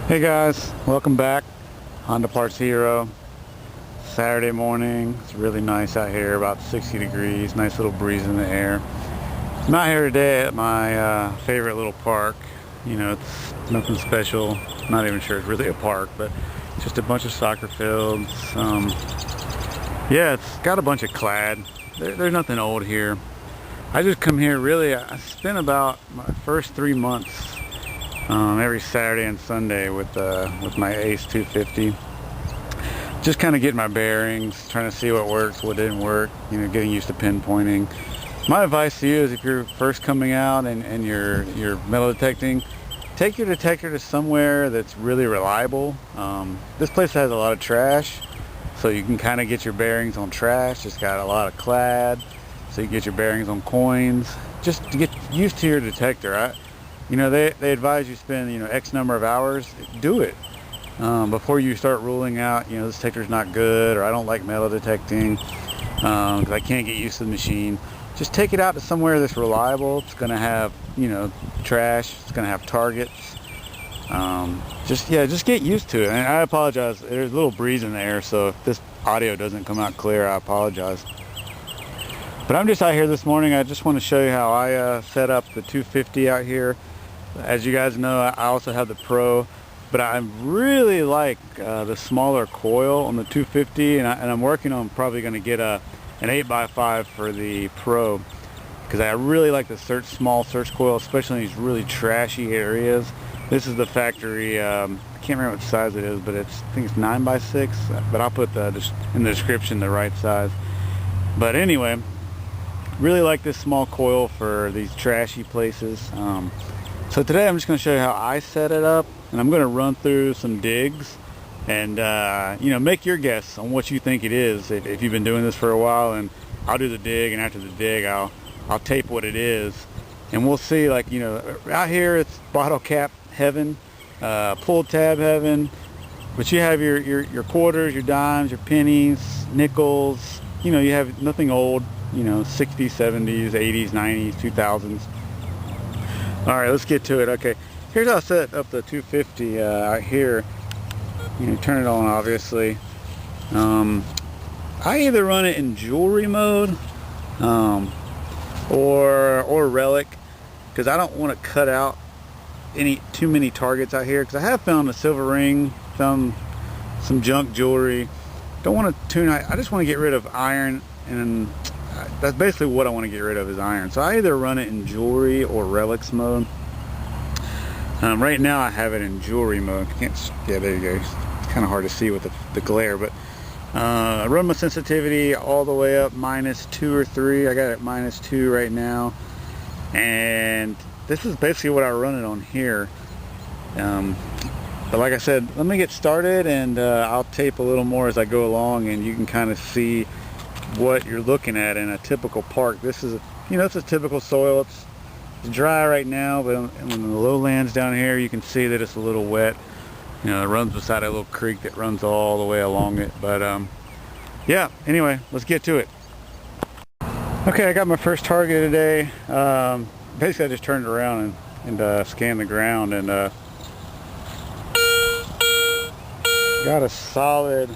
Hey guys, welcome back. Honda Parts Hero. Saturday morning. It's really nice out here, about 60 degrees. Nice little breeze in the air. I'm out here today at my favorite little park. You know, it's nothing special. I'm not even sure it's really a park, but it's just a bunch of soccer fields. Yeah, it's got a bunch of clad. There's nothing old here. I just come here really, I spent about my first 3 months every Saturday and Sunday with my Ace 250. Just kind of getting my bearings, trying to see what works, what didn't work, you know, getting used to pinpointing. My advice to you is if you're first coming out and you're metal detecting, take your detector to somewhere that's really reliable. This place has a lot of trash, so you can kind of get your bearings on trash. It's got a lot of clad, so you get your bearings on coins. Just to get used to your detector. You know, they advise you spend, you know, X number of hours. Do it before you start ruling out, you know, this detector's not good, or I don't like metal detecting because I can't get used to the machine. Just take it out to somewhere that's reliable. It's going to have, you know, trash. It's going to have targets. Just get used to it. And I apologize. There's a little breeze in the air, so if this audio doesn't come out clear, I apologize. But I'm just out here this morning. I just want to show you how I set up the 250 out here. As you guys know, I also have the Pro, but I really like the smaller coil on the 250, and I'm working on probably going to get an 8x5 for the Pro, because I really like the small search coil, especially in these really trashy areas. This is the factory, I can't remember what size it is, but I think it's 9x6, but I'll put in the description the right size. But anyway, really like this small coil for these trashy places. So today I'm just going to show you how I set it up, and I'm going to run through some digs and you know, make your guess on what you think it is if you've been doing this for a while. And I'll do the dig, and after the dig I'll tape what it is, and we'll see. Like, you know, out here it's bottle cap heaven, pull tab heaven, but you have your quarters, your dimes, your pennies, nickels. You know, you have nothing old, you know, 60s, 70s, 80s, 90s, 2000s. All right, let's get to it. Okay, here's how I set up the 250 out here. You know, turn it on, obviously. I either run it in jewelry mode or relic, because I don't want to cut out too many targets out here, because I have found a silver ring, found some junk jewelry. Don't want to tune. I just want to get rid of iron, and that's basically what I want to get rid of is iron. So I either run it in jewelry or relics mode. Right now I have it in jewelry mode. Yeah, there you go. It's kind of hard to see with the glare, but I run my sensitivity all the way up -2 or 3. I got it -2 right now, and this is basically what I run it on here. But like I said, let me get started, and I'll tape a little more as I go along, and you can kind of see what you're looking at in a typical park. This is, you know, it's a typical soil. It's dry right now, but in the lowlands down here, you can see that it's a little wet. You know, it runs beside a little creek that runs all the way along it. But yeah, anyway, let's get to it. Okay, I got my first target today. Basically I just turned around and scanned the ground, and got a solid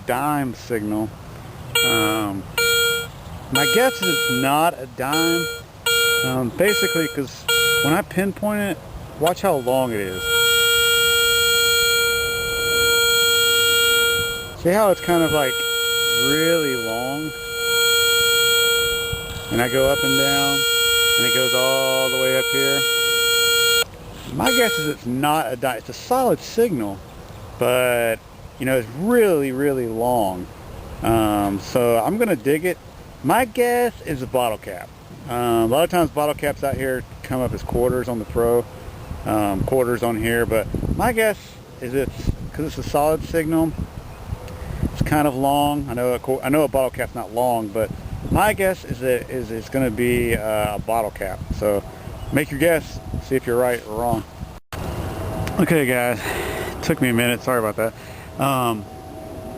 dime signal. My guess is it's not a dime, basically because when I pinpoint it, watch how long it is. See how it's kind of like really long, and I go up and down, and it goes all the way up here. My guess is it's not a dime. It's a solid signal, but you know, it's really, really long. So I'm gonna dig it. My guess is a bottle cap. A lot of times bottle caps out here come up as quarters on the Pro, quarters on here, but my guess is because it's a solid signal, it's kind of long. I know a bottle cap's not long, but my guess is it's going to be a bottle cap. So make your guess, see if you're right or wrong. Okay guys, it took me a minute, sorry about that.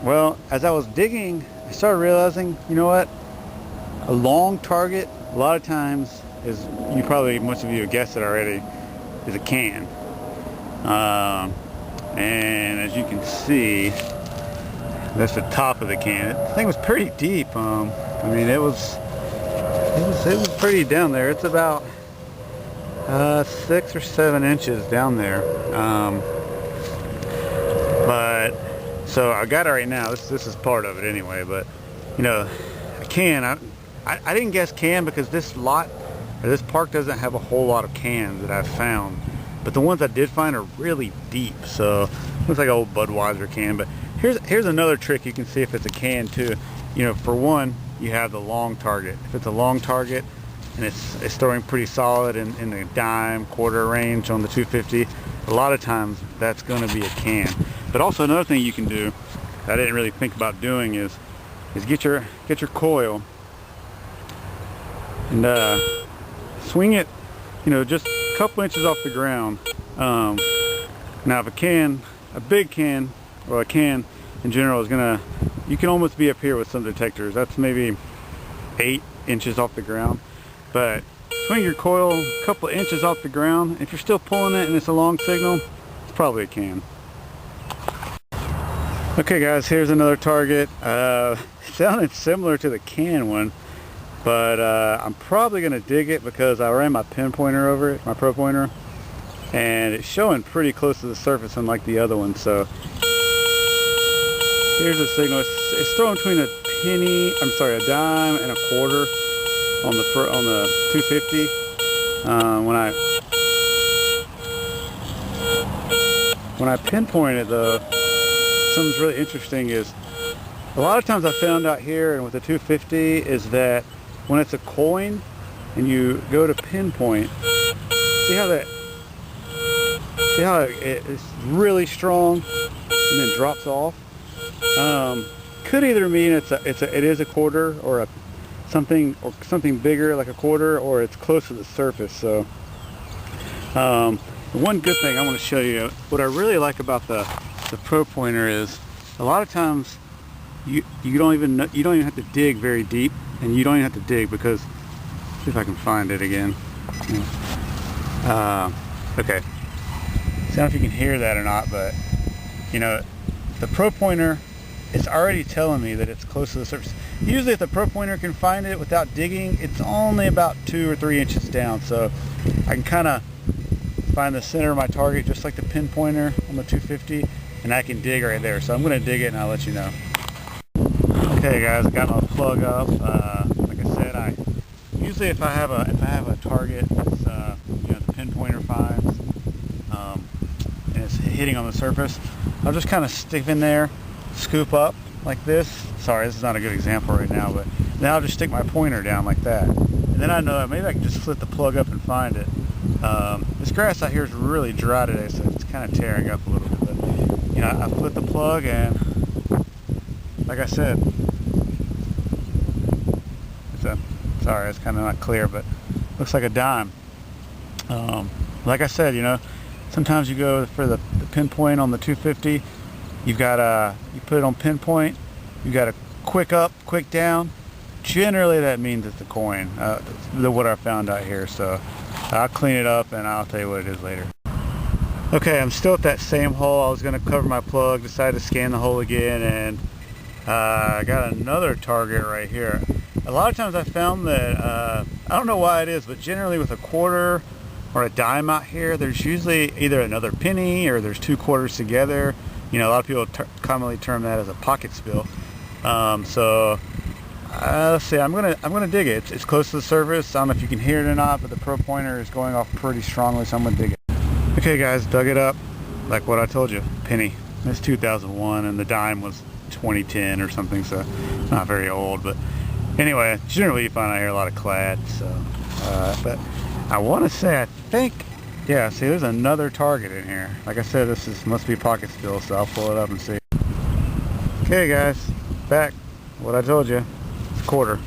Well, as I was digging, I started realizing, you know what, a long target, a lot of times is, most of you have guessed it already, is a can. And as you can see, that's the top of the can. The thing was pretty deep. I mean, it was pretty down there. It's about 6 or 7 inches down there. But so I got it right now. This is part of it anyway. But you know, a can. I didn't guess can because this park doesn't have a whole lot of cans that I've found. But the ones I did find are really deep. So looks like an old Budweiser can. But here's another trick you can see if it's a can too. You know, for one, you have the long target. If it's a long target and it's throwing pretty solid in the dime, quarter range on the 250, a lot of times that's going to be a can. But also another thing you can do that I didn't really think about doing is get your coil and swing it, you know, just a couple inches off the ground. Now if a big can, or a can in general is you can almost be up here with some detectors. That's maybe 8 inches off the ground. But swing your coil a couple of inches off the ground. If you're still pulling it and it's a long signal, it's probably a can. Okay guys, here's another target. It sounded similar to the can one, but I'm probably gonna dig it because I ran my pin pointer over it, my pro pointer, and it's showing pretty close to the surface unlike the other one. So here's the signal. It's throwing between a dime and a quarter on the 250. When I pinpoint it though, something's really interesting is a lot of times I found out here and with the 250 is that when it's a coin and you go to pinpoint, see how it's really strong and then drops off. Could either mean it is a quarter or something bigger like a quarter, or it's close to the surface. So one good thing I want to show you, what I really like about the pro pointer is a lot of times you don't even have to dig very deep, and you don't even have to dig because, see if I can find it again. Okay, I don't know if you can hear that or not, but you know, the pro pointer, it's already telling me that it's close to the surface. Usually if the pro pointer can find it without digging, it's only about 2 or 3 inches down. So I can kind of find the center of my target just like the pin pointer on the 250, and I can dig right there. So I'm going to dig it and I'll let you know. Okay guys, I got my plug up. Like I said, usually if I have a target that's you know, the pin pointer finds and it's hitting on the surface, I'll just kind of stick in there, scoop up like this. Sorry, this is not a good example right now, but then I'll just stick my pointer down like that, and then I know that maybe I can just flip the plug up and find it. This grass out here is really dry today, so it's kind of tearing up a little bit, but you know, I flip the plug and like I said, sorry, it's kind of not clear, but looks like a dime. Like I said, you know, sometimes you go for the pinpoint on the 250, you put it on pinpoint, you got a quick up, quick down. Generally that means it's a coin, what I found out here. So I'll clean it up and I'll tell you what it is later. Okay, I'm still at that same hole. I was going to cover my plug, decided to scan the hole again, and I got another target right here. A lot of times I found that, I don't know why it is, but generally with a quarter or a dime out here, there's usually either another penny or there's 2 quarters together. You know, a lot of people commonly term that as a pocket spill. So let's see, I'm gonna dig it. It's close to the surface. I don't know if you can hear it or not, but the pro pointer is going off pretty strongly, so I'm gonna dig it. Okay guys, dug it up like what I told you, penny. It's 2001 and the dime was 2010 or something, so not very old. But anyway, generally you find out here a lot of clad. So but I want to say, I think, yeah, see, there's another target in here. Like I said, must be pocket spill, so I'll pull it up and see. Okay guys, back, what I told you, it's a quarter.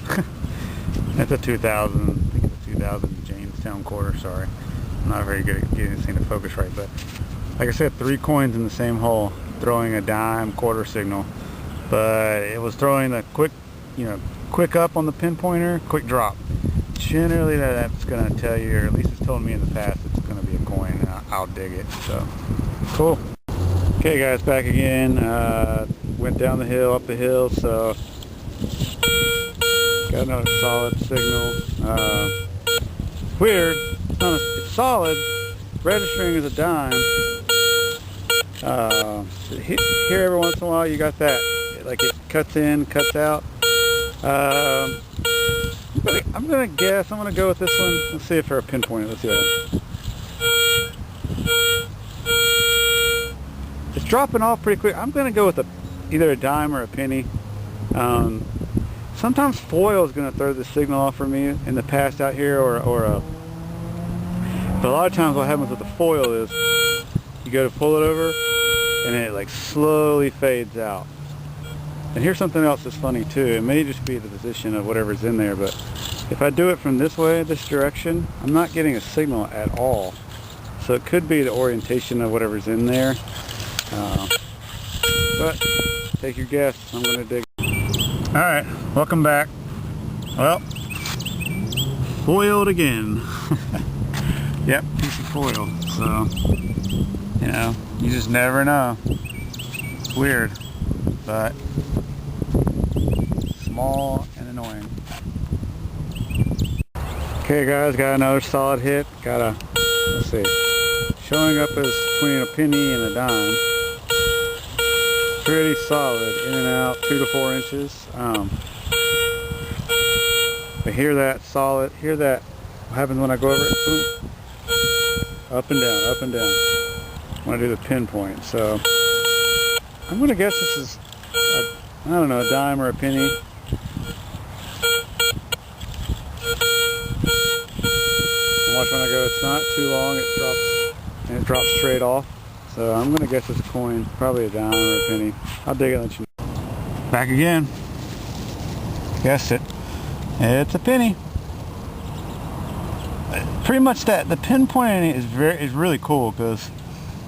It's a 2000, I think it's a 2000 Jamestown quarter, sorry. I'm not very good at getting this thing to focus right, but like I said, 3 coins in the same hole, throwing a dime quarter signal. But it was throwing the quick up on the pinpointer, quick drop. generally that's going to tell you, or at least it's told me in the past, it's going to be a coin, and I'll dig it. So cool. Okay guys, back again. Went down the hill, up the hill, so got another solid signal. Weird, it's solid, registering as a dime. Here every once in a while you got that, like it cuts in, cuts out. I'm gonna guess, I'm gonna go with this one. Let's see if they're a pinpoint. Let's see that. It's dropping off pretty quick. I'm gonna go with either a dime or a penny. Sometimes foil is gonna throw the signal off for me in the past out here, but a lot of times what happens with the foil is you go to pull it over and it like slowly fades out. And here's something else that's funny too. It may just be the position of whatever's in there, but if I do it from this way, this direction, I'm not getting a signal at all. So it could be the orientation of whatever's in there. But take your guess. I'm going to dig. Alright, welcome back. Well, foiled again. Yep, piece of foil. So, you know, you just never know. It's weird, but small and annoying. Okay guys, got another solid hit. Let's see, showing up as between a penny and a dime. Pretty solid, in and out, 2 to 4 inches. But hear that solid, hear that, what happens when I go over it? Boom. Up and down, up and down. I want to do the pinpoint, so I'm going to guess this is, I don't know, a dime or a penny. Watch when I go, it's not too long, it drops straight off. So I'm going to guess it's a coin, probably a dime or a penny. I'll dig it and let you know. Back again. Guessed it. It's a penny. Pretty much that. The pinpointing is really cool, because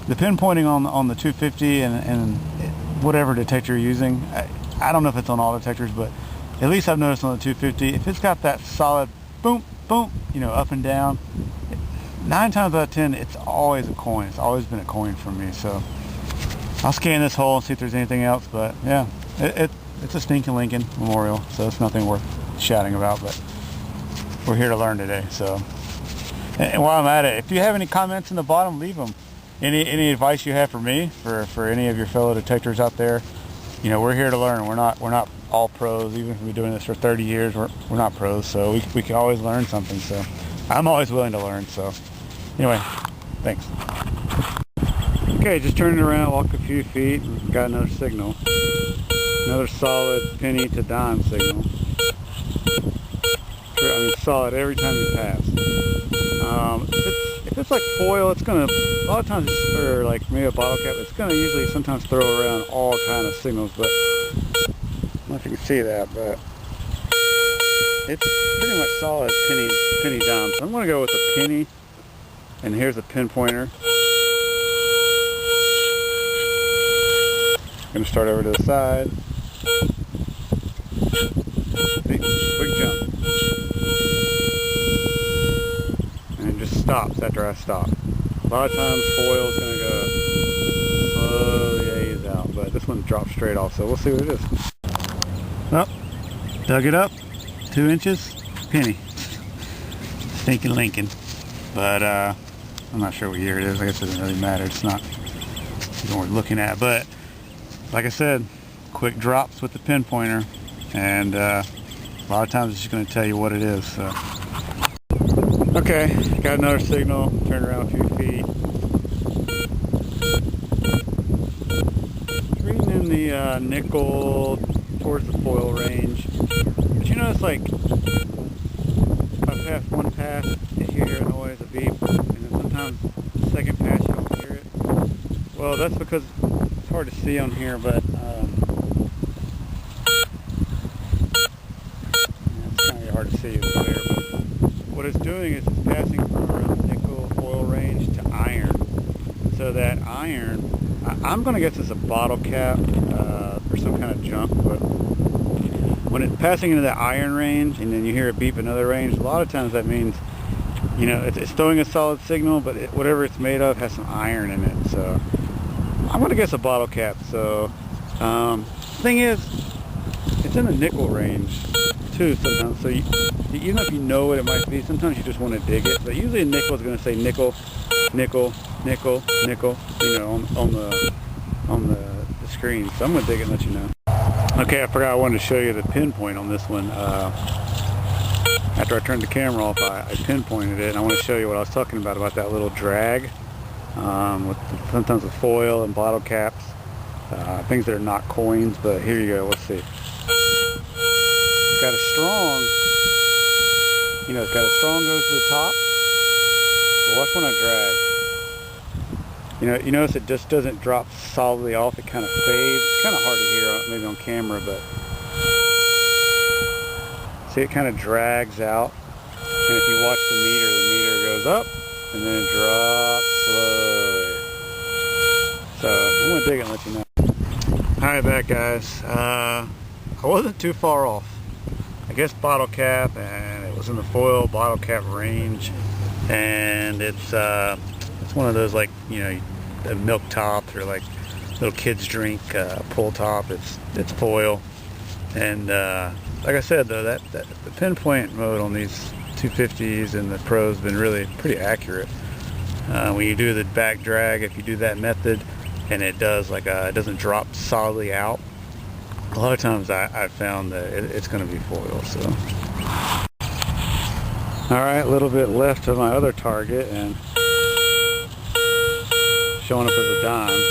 the pinpointing on the 250 and whatever detector you're using, I don't know if it's on all detectors, but at least I've noticed on the 250, if it's got that solid boom, boom, you know, up and down, 9 times out of 10, it's always a coin. It's always been a coin for me. So I'll scan this hole and see if there's anything else. But yeah, it's a Stinking Lincoln Memorial, so it's nothing worth shouting about. But we're here to learn today. So, and while I'm at it, if you have any comments in the bottom, leave them. Any advice you have for me, for any of your fellow detectors out there, you know, we're here to learn. We're not all pros. Even if we've been doing this for 30 years, we're not pros. So we can always learn something. So I'm always willing to learn. So anyway, thanks. Okay, just turning around, walk a few feet, and got another signal. Another solid penny to dime signal. I mean, solid every time you pass. If it's like foil, it's gonna, a lot of times, or like maybe a bottle cap, it's gonna usually sometimes throw around all kind of signals. But I don't know if you can see that, but it's pretty much solid penny dime. So I'm gonna go with the penny, and here's a pinpointer. Gonna start over to the side. Quick jump. And it just stops after I stop. A lot of times foil is gonna go slowly haze out, but this one drops straight off, so we'll see what it is. Well, dug it up, 2 inches, penny. Stinking Lincoln. But I'm not sure what year it is. I guess it doesn't really matter. It's not worth looking at, but like I said, quick drops with the pinpointer, and a lot of times it's just going to tell you what it is. So. Okay, got another signal, turned around a few feet. It's reading in the nickel towards the foil range. But you notice, like, if I pass one pass, you hear a noise, a beep, and then sometimes the second pass you don't hear it. Well, that's because it's hard to see on here, but it's kind of hard to see it's clear. But what it's doing is it's passing from the nickel foil range to iron. So that iron, I'm going to guess it's a bottle cap or some kind of junk, but when it's passing into that iron range and then you hear it beep another range, a lot of times that means, you know, it's throwing a solid signal, but whatever it's made of has some iron in it. So I'm gonna guess a bottle cap. So thing is, it's in the nickel range too sometimes. So even if you know what it might be, sometimes you just want to dig it. But usually a nickel is going to say nickel, nickel, nickel, nickel, you know, on the screen. So I'm going to dig it and let you know. Okay, I forgot I wanted to show you the pinpoint on this one. After I turned the camera off, I pinpointed it, and I want to show you what I was talking about that little drag sometimes with foil and bottle caps, things that are not coins. But here you go. Let's see. It's got a strong, you know, it's got a strong goes to the top. But watch when I drag. You notice it just doesn't drop solidly off. It kind of fades. It's kind of hard to hear maybe on camera, but see, it kind of drags out. And if you watch the meter goes up and then it drops slowly. So I'm gonna dig it and let you know. Alright, back guys. I wasn't too far off. I guess bottle cap, and it was in the foil bottle cap range, and it's one of those, like, you know, a milk top or like little kids drink pull top. It's foil, and like I said though, that the pinpoint mode on these 250s and the Pros has been really pretty accurate. When you do the back drag, if you do that method and it does like it doesn't drop solidly out, a lot of times I've found that it's going to be foil. So alright, a little bit left of my other target and showing up as a dime.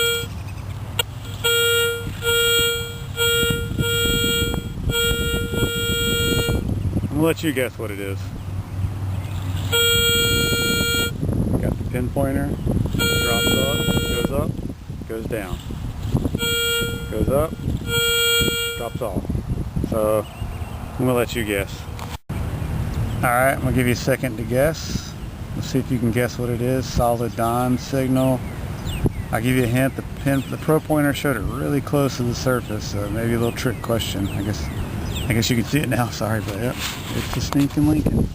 I'm going to let you guess what it is. Got the pinpointer, drops up, goes down, goes up, drops off. So I'm going to let you guess. Alright, I'm going to give you a second to guess. Let's see if you can guess what it is. Solid dime signal. I'll give you a hint. The Pro pointer showed it really close to the surface, so maybe a little trick question. I guess you can see it now. Sorry, but yep, it's the stinking Lincoln.